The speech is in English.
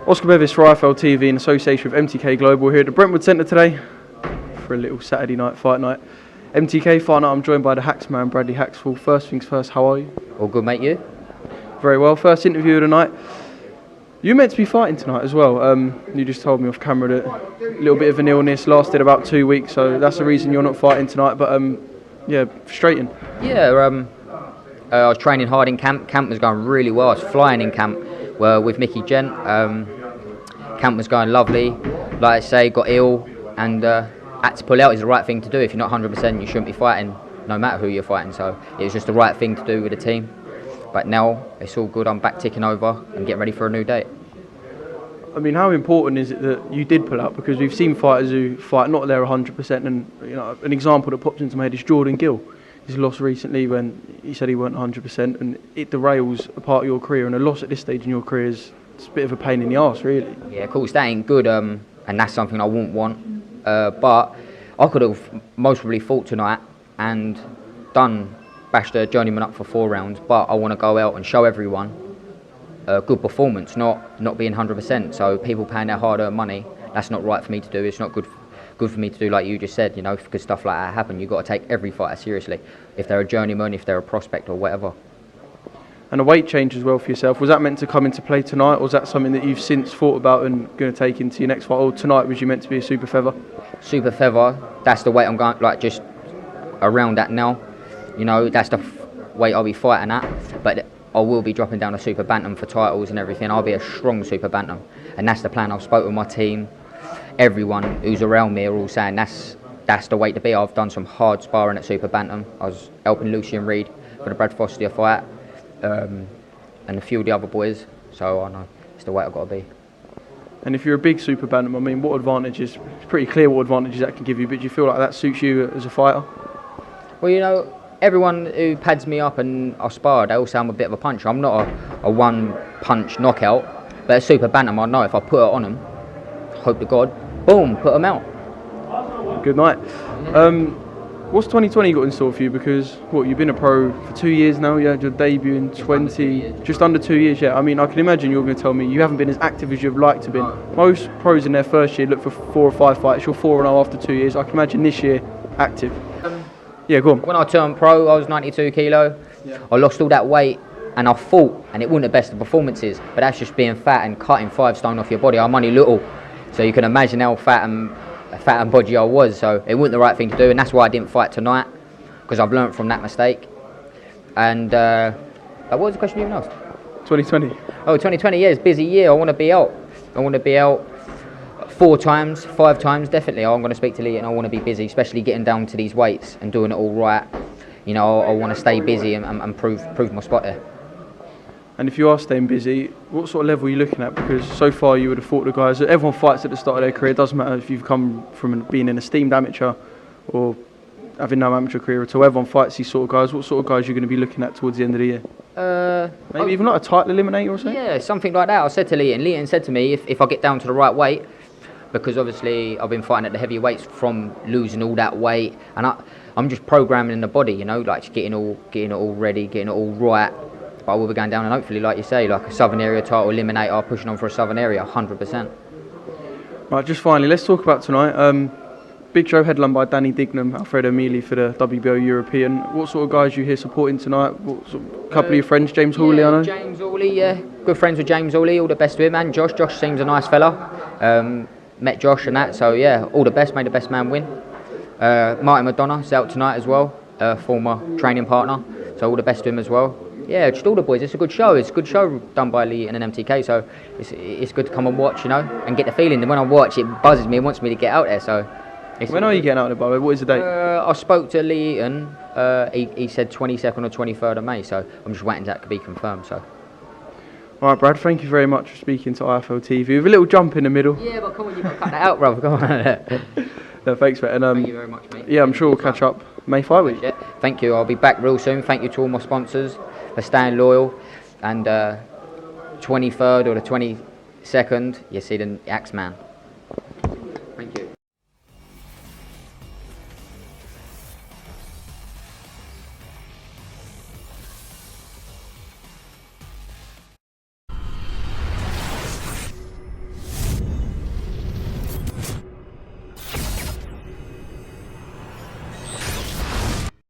Oscar Bevis for IFL TV in association with MTK Global here at the Brentwood Centre today for a little Saturday night fight night. MTK fight night, I'm joined by the Haxell man, Bradley Haxell. First things first, how are you? All good, mate, you? Very well. First interview of the night. You're meant to be fighting tonight as well. You just told me off camera that a little bit of an illness lasted about 2 weeks, so that's the reason you're not fighting tonight. But yeah, frustrating. Yeah, I was training hard in camp. Camp was going really well. I was flying in camp with Mickey Gent. Camp was going lovely. Like I say, got ill and had to pull out. Is the right thing to do. If you're not 100%, you shouldn't be fighting, no matter who you're fighting. So it was just the right thing to do with the team. But now it's all good. I'm back ticking over and getting ready for a new date. I mean, how important is it that you did pull out? Because we've seen fighters who fight not there 100%, and you know, an example that pops into my head is Jordan Gill. He's lost recently when he said he weren't 100%, and it derails a part of your career. And a loss at this stage in your career is a bit of a pain in the arse, really. Yeah, of course, that ain't good, and that's something I wouldn't want. But I could have most probably fought tonight and bashed the journeyman up for 4 rounds. But I want to go out and show everyone a good performance, not being 100%. So people paying their hard-earned money, that's not right for me to do. It's not good for me to do, like you just said, you know, because stuff like that happen. You've got to take every fighter seriously, if they're a journeyman, if they're a prospect or whatever. And a weight change as well for yourself, was that meant to come into play tonight, or was that something that you've since thought about and going to take into your next fight? Or tonight was you meant to be a super feather? Super feather, that's the weight I'm going, like just around that now. You know, that's the weight I'll be fighting at, but I will be dropping down to super bantam for titles and everything. I'll be a strong super bantam, and that's the plan. I've spoken with my team. Everyone who's around me are all saying that's the weight to be. I've done some hard sparring at super bantam. I was helping Lucian Reed for the Brad Foster fight, and a few of the other boys. So I know it's the weight I've got to be. And if you're a big super bantam, I mean, what advantages? It's pretty clear what advantages that can give you. But do you feel like that suits you as a fighter? Well, you know, everyone who pads me up and I spar, they all say I'm a bit of a puncher. I'm not a one-punch knockout, but a super bantam, I know if I put it on them, hope to God, boom, put them out. Good night. What's 2020 got in store for you? Because you've been a pro for 2 years now. You had your debut in just under 2 years. Yeah, I mean, I can imagine you're going to tell me you haven't been as active as you've liked to be. Most pros in their first year look for 4 or 5 fights. You're 4-0 after 2 years. I can imagine this year active. Yeah, go on. When I turned pro, I was 92 kilo. Yeah. I lost all that weight and I fought, and it wasn't the best of performances, but that's just being fat and cutting 5 stone off your body. I'm only little, so you can imagine how fat and bodgy I was, so it wasn't the right thing to do, and that's why I didn't fight tonight, because I've learnt from that mistake. And what was the question you even asked? 2020. Oh, 2020, yeah, it's a busy year. I want to be out. 4 times, 5 times, definitely. I'm going to speak to Lee and I want to be busy, especially getting down to these weights and doing it all right. You know, I want to stay busy and prove my spot there. And if you are staying busy, what sort of level are you looking at? Because so far you would have fought the guys that everyone fights at the start of their career. It doesn't matter if you've come from being an esteemed amateur or having no amateur career at all. Everyone fights these sort of guys. What sort of guys are you going to be looking at towards the end of the year? Maybe even like a title eliminator or something? Yeah, something like that. I said to Leon said to me, if I get down to the right weight, because obviously I've been fighting at the heavy weights from losing all that weight, and I'm just programming the body, you know, like just getting it all ready, getting it all right. But I will be going down and hopefully, like you say, like a Southern Area title eliminator, pushing on for a Southern Area, 100%. Right, just finally, let's talk about tonight. Big show headlined by Danny Dignam, Alfredo Mealy for the WBO European. What sort of guys are you here supporting tonight? What sort of, couple of your friends, James Hawley, I know? James Hawley, yeah. Good friends with James Hawley, all the best to him, and Josh. Josh seems a nice fella. Met Josh and that, so yeah, all the best, may the best man win. Martin Madonna is out tonight as well, former training partner, so all the best to him as well. Yeah, just all the boys, it's a good show. It's a good show done by Lee and an MTK, so it's good to come and watch, you know, and get the feeling. And when I watch, it buzzes me and wants me to get out there, so. When are you getting out there, by the way? What is the date? I spoke to Lee and he said 22nd or 23rd of May, so I'm just waiting for that to be confirmed, so. All right, Brad, thank you very much for speaking to IFL TV. With a little jump in the middle. Yeah, but come on, you've got to cut that out, brother. Come on. No, thanks, mate. And, thank you very much, mate. Yeah, I'm sure we'll catch up May Fight Week. Yeah, thank you. I'll be back real soon. Thank you to all my sponsors for staying loyal. And 23rd or the 22nd, you see the Axeman.